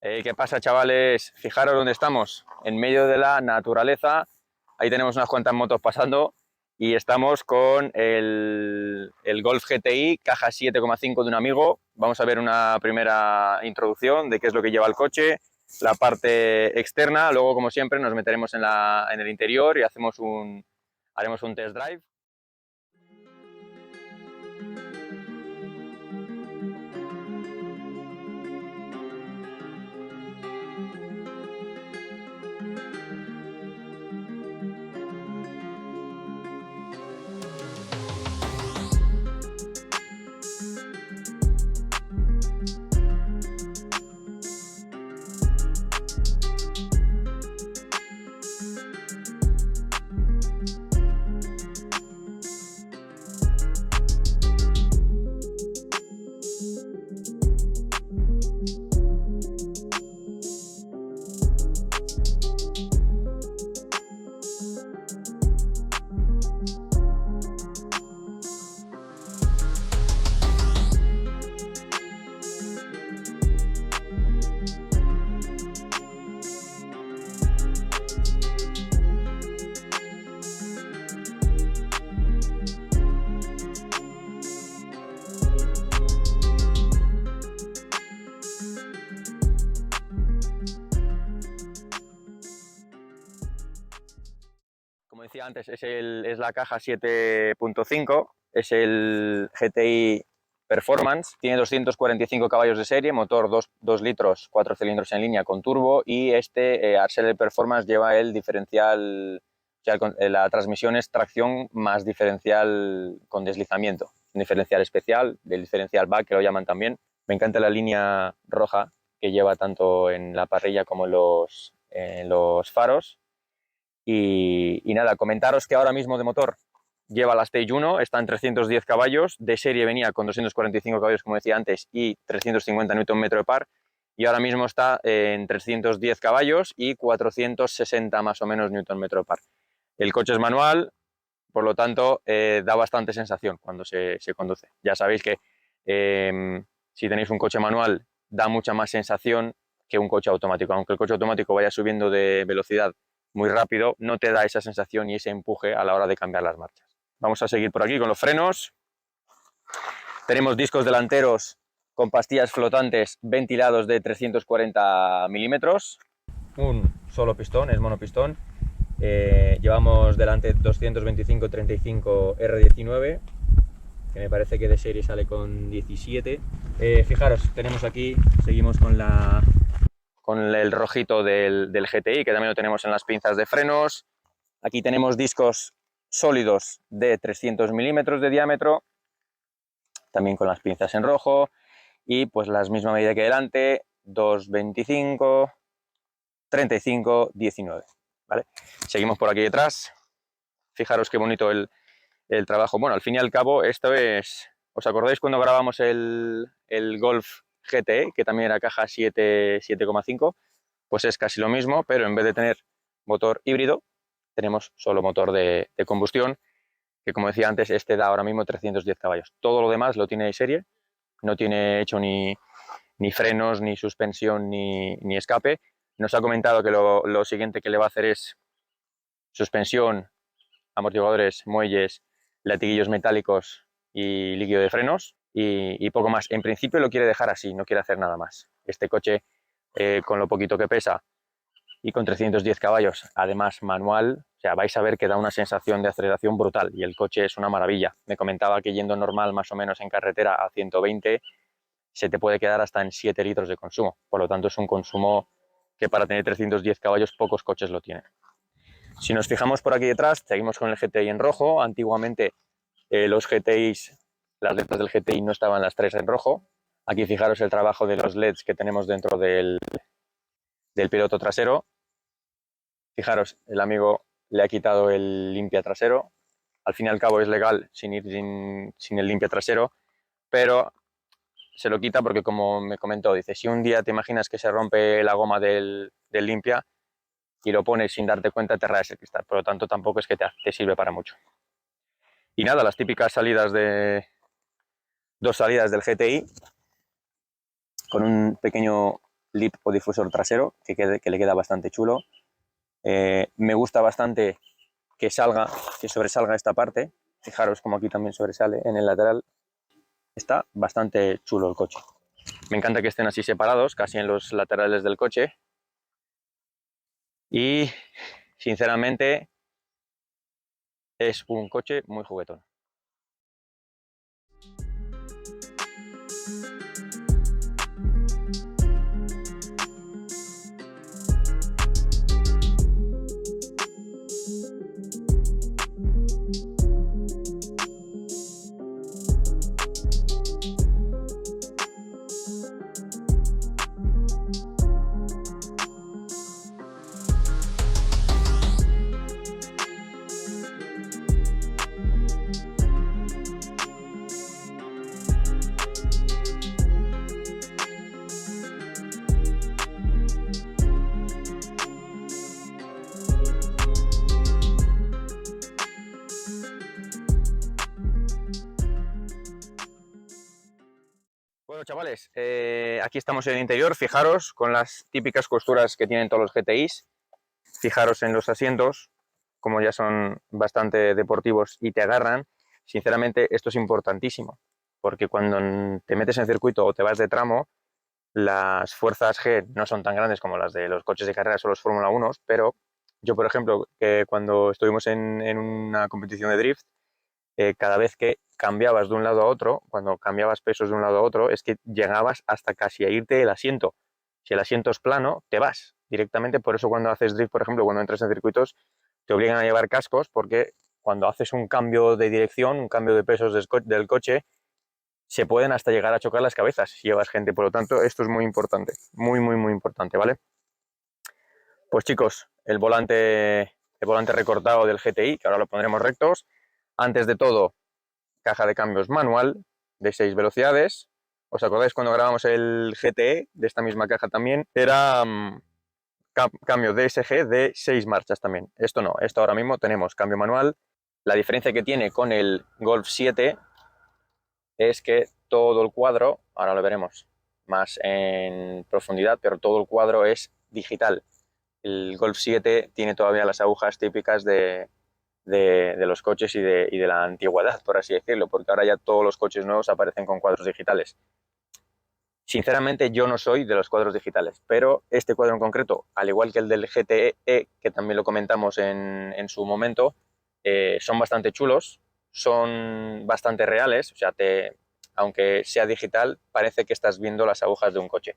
¿Qué pasa, chavales? Fijaros dónde estamos, en medio de la naturaleza. Ahí tenemos unas cuantas motos pasando y estamos con el Golf GTI, caja 7,5 de un amigo. Vamos a ver una primera introducción de qué es lo que lleva el coche, la parte externa. Luego, como siempre, nos meteremos en el interior y haremos un test drive. Como decía antes, es la caja 7.5, es el GTI Performance, tiene 245 caballos de serie, motor 2 litros, 4 cilindros en línea con turbo, y al ser el Performance lleva el diferencial, o sea, la transmisión es tracción más diferencial con deslizamiento, un diferencial especial, del diferencial back que lo llaman también. Me encanta la línea roja que lleva tanto en la parrilla como en los faros. Y nada, comentaros que ahora mismo de motor lleva la Stage 1, está en 310 caballos, de serie venía con 245 caballos, como decía antes, y 350 Nm de par, y ahora mismo está en 310 caballos y 460 más o menos Nm de par. El coche es manual, por lo tanto, da bastante sensación cuando se conduce. Ya sabéis que si tenéis un coche manual, da mucha más sensación que un coche automático. Aunque el coche automático vaya subiendo de velocidad muy rápido, no te da esa sensación y ese empuje a la hora de cambiar las marchas. Vamos a seguir por aquí con los frenos. Tenemos discos delanteros con pastillas flotantes ventilados de 340 milímetros. Un solo pistón, es monopistón. Llevamos delante 225-35 R19, que me parece que de serie sale con 17. Fijaros, tenemos aquí, seguimos con el rojito del GTI, que también lo tenemos en las pinzas de frenos. Aquí tenemos discos sólidos de 300 milímetros de diámetro, también con las pinzas en rojo, y pues la misma medida que delante, 225, 35, 19. ¿Vale? Seguimos por aquí detrás. Fijaros qué bonito el trabajo. Bueno, al fin y al cabo, esto es... ¿Os acordáis cuando grabamos el Golf GTE, que también era caja 7,5? Pues es casi lo mismo, pero en vez de tener motor híbrido, tenemos solo motor de combustión, que como decía antes, este da ahora mismo 310 caballos. Todo lo demás lo tiene de serie, no tiene hecho ni frenos, ni suspensión, ni escape. Nos ha comentado que lo siguiente que le va a hacer es suspensión, amortiguadores, muelles, latiguillos metálicos y líquido de frenos y poco más. En principio lo quiere dejar así, no quiere hacer nada más. Este coche, con lo poquito que pesa y con 310 caballos, además manual, o sea, vais a ver que da una sensación de aceleración brutal y el coche es una maravilla. Me comentaba que yendo normal más o menos en carretera a 120 se te puede quedar hasta en 7 litros de consumo. Por lo tanto, es un consumo que para tener 310 caballos pocos coches lo tienen. Si nos fijamos por aquí detrás, seguimos con el GTI en rojo. Antiguamente los GTIs, las letras del GTI no estaban las 3 en rojo. Aquí fijaros el trabajo de los LEDs que tenemos dentro del piloto trasero. Fijaros, el amigo le ha quitado el limpia trasero. Al fin y al cabo es legal sin el limpia trasero, pero se lo quita porque, como me comentó, dice, si un día te imaginas que se rompe la goma del limpia y lo pones sin darte cuenta, te rayas el cristal. Por lo tanto, tampoco es que te sirve para mucho. Y nada, las típicas salidas dos salidas del GTI con un pequeño lip o difusor trasero, que le queda bastante chulo. Me gusta bastante que sobresalga esta parte. Fijaros como aquí también sobresale en el lateral. Está bastante chulo el coche. Me encanta que estén así separados, casi en los laterales del coche. Y sinceramente es un coche muy juguetón. Bueno, chavales, aquí estamos en el interior. Fijaros con las típicas costuras que tienen todos los GTIs. Fijaros en los asientos, como ya son bastante deportivos y te agarran. Sinceramente, esto es importantísimo, porque cuando te metes en circuito o te vas de tramo, las fuerzas G no son tan grandes como las de los coches de carreras o los Fórmula 1, pero yo, por ejemplo, que cuando estuvimos en una competición de drift, cada vez que cambiabas de un lado a otro, cuando cambiabas pesos de un lado a otro, es que llegabas hasta casi a irte el asiento. Si el asiento es plano, te vas directamente. Por eso cuando haces drift, por ejemplo, cuando entras en circuitos, te obligan a llevar cascos, porque cuando haces un cambio de dirección, un cambio de pesos del coche, se pueden hasta llegar a chocar las cabezas si llevas gente. Por lo tanto, esto es muy importante, muy, muy, muy importante, ¿vale? Pues chicos, el volante recortado del GTI, que ahora lo pondremos rectos. Antes de todo, caja de cambios manual de 6 velocidades. ¿Os acordáis cuando grabamos el GTE de esta misma caja también? Era cambio DSG de 6 marchas también. Esto no, esto ahora mismo tenemos cambio manual. La diferencia que tiene con el Golf 7 es que todo el cuadro, ahora lo veremos más en profundidad, pero todo el cuadro es digital. El Golf 7 tiene todavía las agujas típicas de los coches y de la antigüedad, por así decirlo, porque ahora ya todos los coches nuevos aparecen con cuadros digitales. Sinceramente, yo no soy de los cuadros digitales, pero este cuadro en concreto, al igual que el del GTE, que también lo comentamos en su momento, son bastante chulos, son bastante reales, o sea, aunque sea digital, parece que estás viendo las agujas de un coche.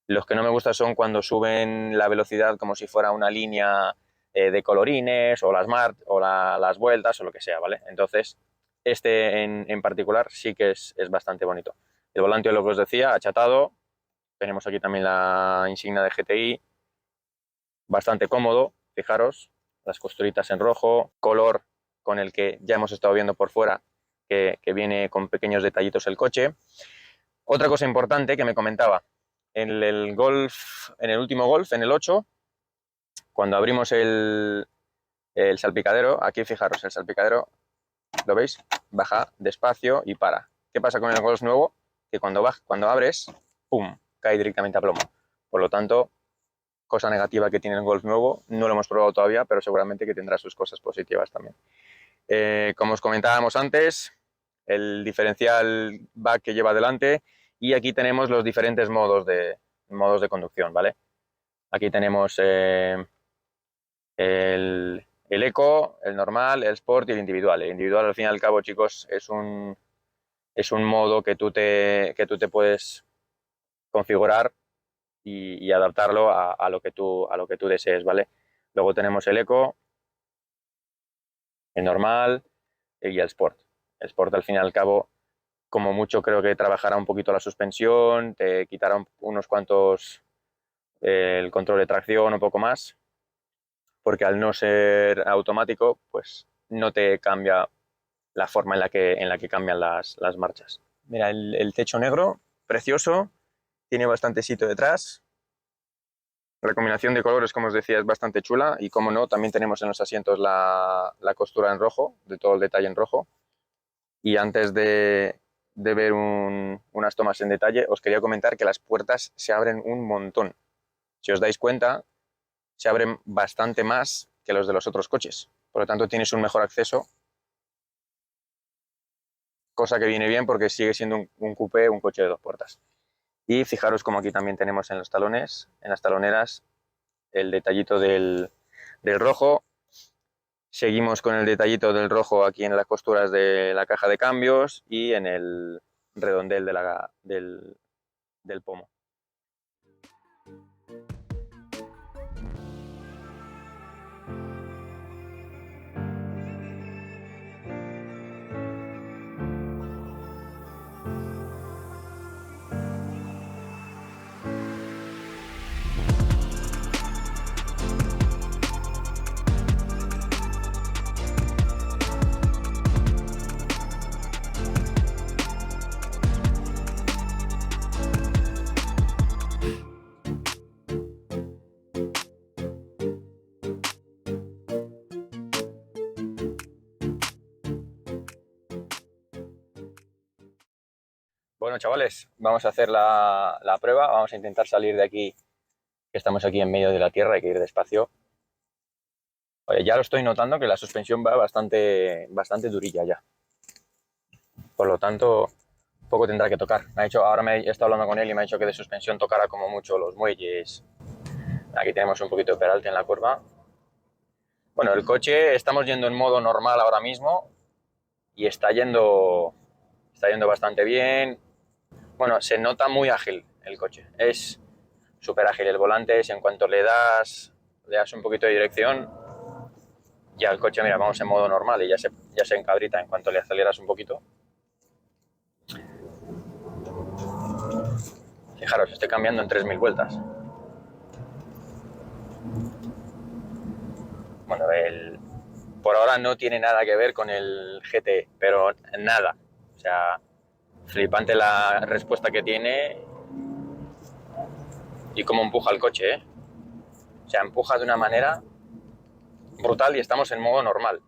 Los que no me gustan son cuando suben la velocidad como si fuera una línea de colorines o las vueltas o lo que sea, ¿vale? Entonces, este en particular sí que es bastante bonito. El volante, lo que os decía, achatado. Tenemos aquí también la insignia de GTI. Bastante cómodo, fijaros, las costuritas en rojo, color con el que ya hemos estado viendo por fuera, que viene con pequeños detallitos el coche. Otra cosa importante que me comentaba, en el último Golf, en el 8, cuando abrimos el salpicadero, aquí fijaros, el salpicadero, ¿lo veis? Baja despacio y para. ¿Qué pasa con el Golf nuevo? Que cuando abres, ¡pum!, cae directamente a plomo. Por lo tanto, cosa negativa que tiene el Golf nuevo, no lo hemos probado todavía, pero seguramente que tendrá sus cosas positivas también. Como os comentábamos antes, el diferencial back que lleva adelante, y aquí tenemos los diferentes modos de conducción, ¿vale? Aquí tenemos el Eco, el normal, el Sport y el individual. El individual, al fin y al cabo, chicos, es un modo que tú te puedes configurar y adaptarlo a lo que tú desees, ¿vale? Luego tenemos el Eco, el normal y el Sport. El Sport, al fin y al cabo, como mucho creo que trabajará un poquito la suspensión, te quitará unos cuantos el control de tracción, un poco más, porque al no ser automático, pues no te cambia la forma en la que cambian las marchas. Mira, el techo negro, precioso, tiene bastante sitio detrás. La combinación de colores, como os decía, es bastante chula, y como no, también tenemos en los asientos la costura en rojo, de todo el detalle en rojo. Y antes de de ver unas tomas en detalle, os quería comentar que las puertas se abren un montón. Si os dais cuenta, se abren bastante más que los de los otros coches. Por lo tanto, tienes un mejor acceso, cosa que viene bien porque sigue siendo un coupé, un coche de 2 puertas. Y fijaros como aquí también tenemos en los talones, en las taloneras, el detallito del rojo. Seguimos con el detallito del rojo aquí en las costuras de la caja de cambios y en el redondel del pomo. Bueno, chavales, vamos a hacer la prueba, vamos a intentar salir de aquí, que estamos aquí en medio de la tierra, hay que ir despacio. Oye, ya lo estoy notando que la suspensión va bastante durilla ya. Por lo tanto, poco tendrá que tocar. Ahora he estado hablando con él y me ha dicho que de suspensión tocará como mucho los muelles. Aquí tenemos un poquito de peralte en la curva. Bueno, el coche estamos yendo en modo normal ahora mismo y está yendo bastante bien. Bueno, se nota muy ágil el coche. Es súper ágil el volante. En cuanto le das un poquito de dirección, ya el coche, mira, vamos en modo normal y ya se encabrita en cuanto le aceleras un poquito. Fijaros, estoy cambiando en 3000 vueltas. Bueno, por ahora no tiene nada que ver con el GT, pero nada. O sea, flipante la respuesta que tiene y cómo empuja el coche, ¿eh? O sea, empuja de una manera brutal y estamos en modo normal.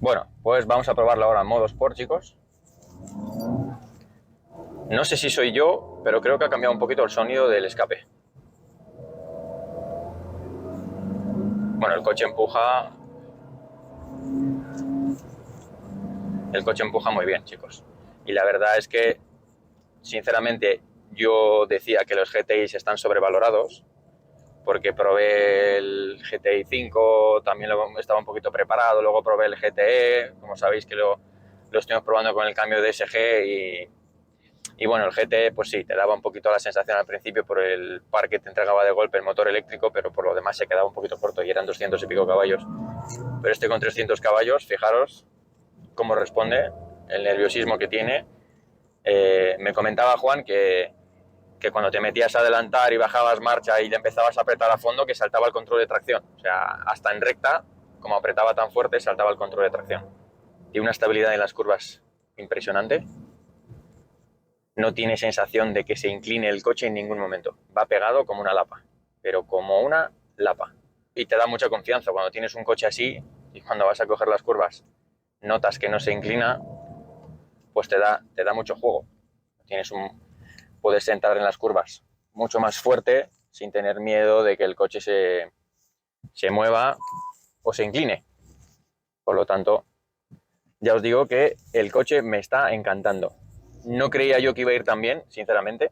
Bueno, pues vamos a probarlo ahora en modo Sport, chicos. No sé si soy yo, pero creo que ha cambiado un poquito el sonido del escape. Bueno, el coche empuja muy bien, chicos. Y la verdad es que, sinceramente, yo decía que los GTIs están sobrevalorados, porque probé el GTI 5, también estaba un poquito preparado, luego probé el GTE, como sabéis que lo estuvimos probando con el cambio de SG y bueno, el GTE pues sí, te daba un poquito la sensación al principio por el par que te entregaba de golpe el motor eléctrico, pero por lo demás se quedaba un poquito corto y eran 200 y pico caballos. Pero este con 300 caballos, fijaros cómo responde, el nerviosismo que tiene. Me comentaba Juan que cuando te metías a adelantar y bajabas marcha y le empezabas a apretar a fondo, que saltaba el control de tracción. O sea, hasta en recta, como apretaba tan fuerte, saltaba el control de tracción. Tiene una estabilidad en las curvas impresionante. No tiene sensación de que se incline el coche en ningún momento. Va pegado como una lapa, pero como una lapa. Y te da mucha confianza cuando tienes un coche así y cuando vas a coger las curvas notas que no se inclina, pues te da mucho juego. Puedes entrar en las curvas mucho más fuerte sin tener miedo de que el coche se mueva o se incline. Por lo tanto, ya os digo que el coche me está encantando. No creía yo que iba a ir tan bien, sinceramente,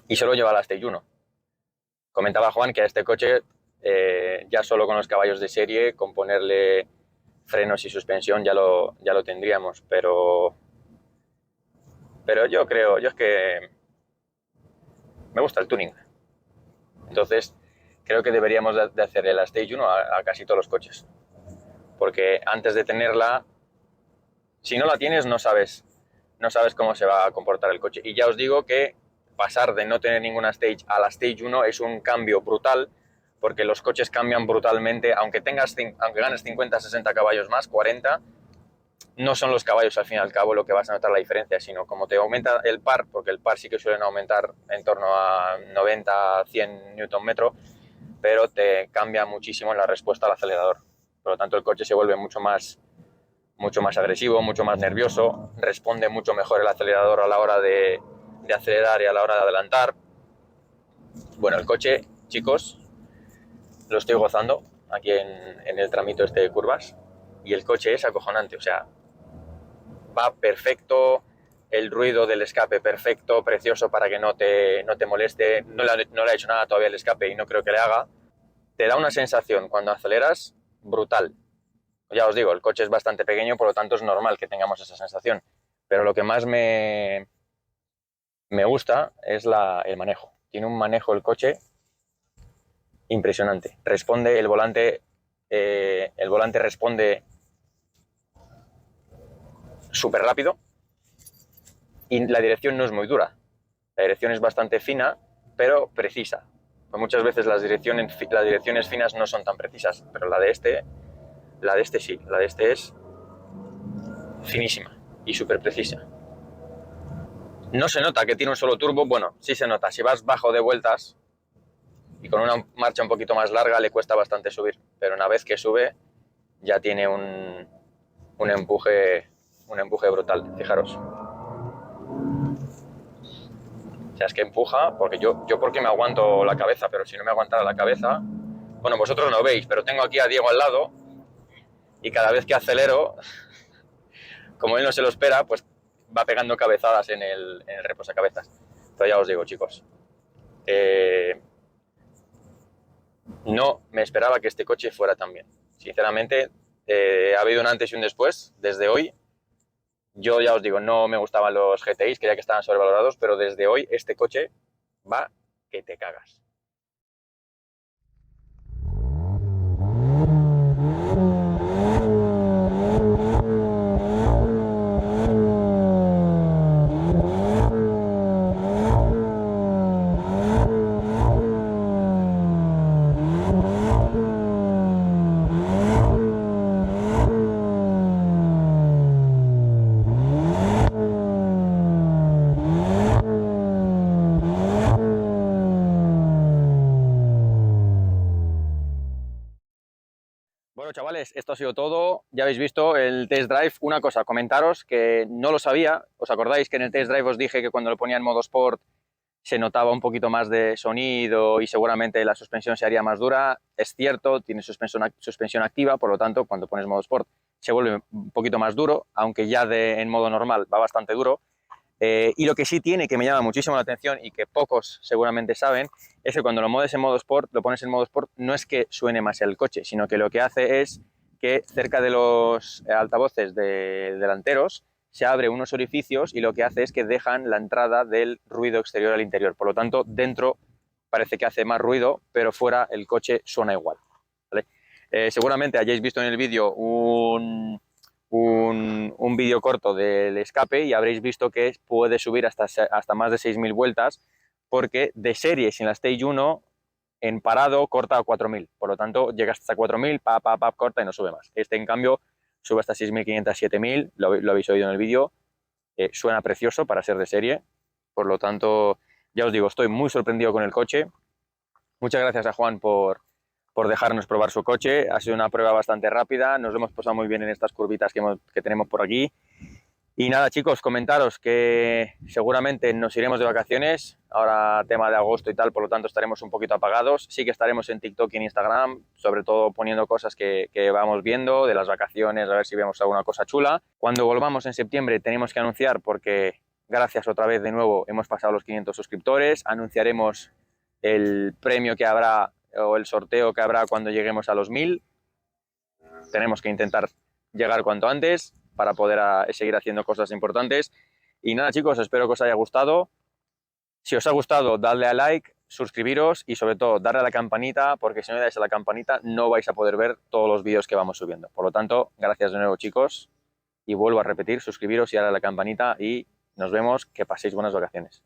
y solo lleva la Stage 1. Comentaba Juan que a este coche, ya solo con los caballos de serie, con ponerle frenos y suspensión ya lo tendríamos, pero Pero yo es que me gusta el tuning. Entonces, creo que deberíamos de hacerle la Stage 1 a casi todos los coches. Porque antes de tenerla, si no la tienes, no sabes cómo se va a comportar el coche. Y ya os digo que pasar de no tener ninguna Stage a la Stage 1 es un cambio brutal, porque los coches cambian brutalmente, aunque ganes 50, 60 caballos más, 40, no son los caballos al fin y al cabo lo que vas a notar la diferencia, sino como te aumenta el par, porque el par sí que suelen aumentar en torno a 90, 100 Nm, pero te cambia muchísimo la respuesta al acelerador. Por lo tanto, el coche se vuelve mucho más agresivo, mucho más nervioso, responde mucho mejor el acelerador a la hora de acelerar y a la hora de adelantar. Bueno, el coche, chicos, lo estoy gozando aquí en el tramito este de curvas, y el coche es acojonante, o sea, va perfecto, el ruido del escape perfecto, precioso para que no te moleste, no le ha hecho nada todavía el escape y no creo que le haga. Te da una sensación cuando aceleras brutal. Ya os digo, el coche es bastante pequeño, por lo tanto es normal que tengamos esa sensación, pero lo que más me gusta es el manejo. Tiene un manejo el coche impresionante. Responde el volante responde súper rápido y la dirección no es muy dura. La dirección es bastante fina, pero precisa. Pues muchas veces las direcciones finas no son tan precisas, pero la de este sí, la de este es finísima y súper precisa. No se nota que tiene un solo turbo, bueno, sí se nota. Si vas bajo de vueltas y con una marcha un poquito más larga le cuesta bastante subir, pero una vez que sube ya tiene un empuje brutal, fijaros. O sea, es que empuja, porque yo porque me aguanto la cabeza, pero si no me aguantara la cabeza, bueno, vosotros no veis, pero tengo aquí a Diego al lado y cada vez que acelero, como él no se lo espera, pues va pegando cabezadas en el reposacabezas. Pero ya os digo, chicos, no me esperaba que este coche fuera tan bien. Sinceramente, ha habido un antes y un después. Desde hoy, yo ya os digo, no me gustaban los GTIs, creía que estaban sobrevalorados, pero desde hoy este coche va que te cagas. Bueno, chavales, esto ha sido todo. Ya habéis visto el test drive. Una cosa, comentaros que no lo sabía. ¿Os acordáis que en el test drive os dije que cuando lo ponía en modo sport se notaba un poquito más de sonido y seguramente la suspensión se haría más dura? Es cierto, tiene suspensión activa, por lo tanto, cuando pones modo sport se vuelve un poquito más duro, aunque ya en modo normal va bastante duro. Y lo que sí tiene, que me llama muchísimo la atención y que pocos seguramente saben, es que cuando lo pones en modo sport, no es que suene más el coche, sino que lo que hace es que cerca de los altavoces delanteros se abren unos orificios y lo que hace es que dejan la entrada del ruido exterior al interior. Por lo tanto, dentro parece que hace más ruido, pero fuera el coche suena igual, ¿vale? Seguramente hayáis visto en el vídeo un vídeo corto del escape y habréis visto que puede subir hasta más de 6.000 vueltas, porque de serie sin la Stage 1 en parado corta a 4.000, por lo tanto llega hasta 4.000, corta y no sube más. Este en cambio sube hasta 6.500, 7.000, lo habéis oído en el vídeo, suena precioso para ser de serie, por lo tanto ya os digo, estoy muy sorprendido con el coche. Muchas gracias a Juan por dejarnos probar su coche. Ha sido una prueba bastante rápida, nos lo hemos pasado muy bien en estas curvitas que tenemos por aquí. Y nada, chicos, comentaros que seguramente nos iremos de vacaciones, ahora tema de agosto y tal, por lo tanto estaremos un poquito apagados. Sí que estaremos en TikTok y en Instagram, sobre todo poniendo cosas que vamos viendo de las vacaciones, a ver si vemos alguna cosa chula. Cuando volvamos en septiembre tenemos que anunciar, porque gracias otra vez de nuevo hemos pasado los 500 suscriptores, anunciaremos el premio que habrá o el sorteo que habrá cuando lleguemos a los 1000. Tenemos que intentar llegar cuanto antes para poder seguir haciendo cosas importantes. Y nada, chicos, espero que os haya gustado. Si os ha gustado, dadle a like, suscribiros y sobre todo darle a la campanita, porque si no le dais a la campanita no vais a poder ver todos los vídeos que vamos subiendo. Por lo tanto, gracias de nuevo, chicos, y vuelvo a repetir, suscribiros y darle a la campanita y nos vemos, que paséis buenas vacaciones.